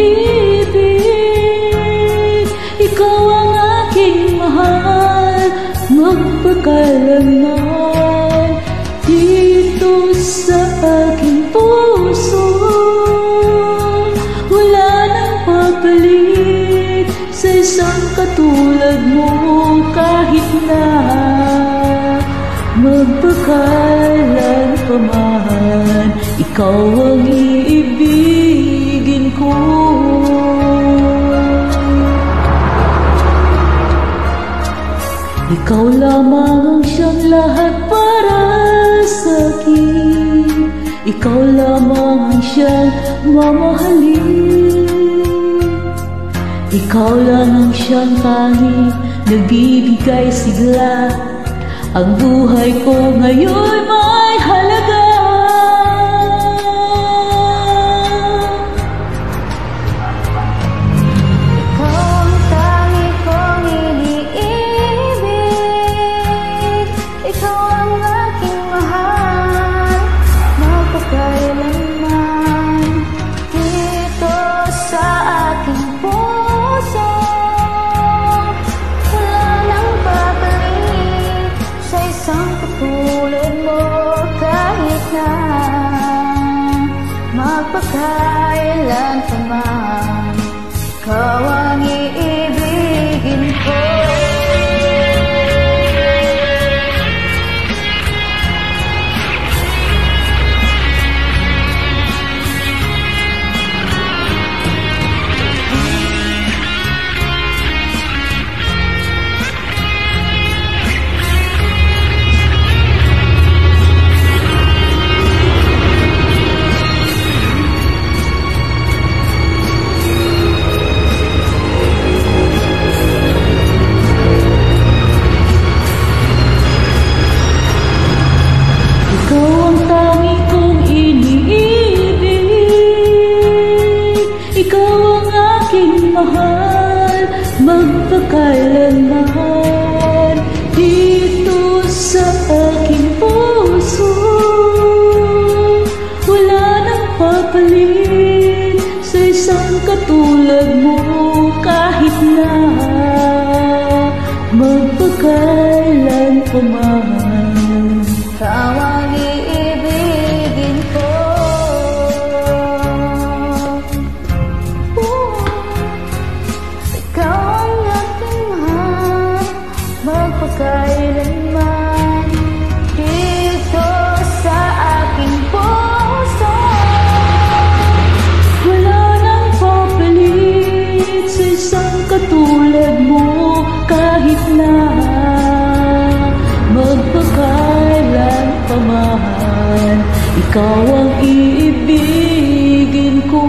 iniibig. Ikaw ang aking mahal, magpakailanman. Dito sa aking puso, wala nang papalit sa isang katulad mo. Kahit na magpakailan pa man, ikaw ang iibigin ko. Ikaw lamang ang siyang lahat para sa akin. Ikaw lamang ang siyang mamahalin. Ikaw lang ang siyang tanging nagbibigay sigla. Ang buhay ko ngayon may halaga. Magpakailan pa man, ikaw ang iibigin ko. Mahal, magpakailanman. Dito sa aking puso, wala nang papalit sa isang katulad mo. Kahit na magpakailan pa man, ikaw ang iibigin ko. Magpakailanman, dito sa aking puso, wala nang papalit sa isang katulad mo. Kahit na magpakailan pa man, ikaw ang iibigin ko.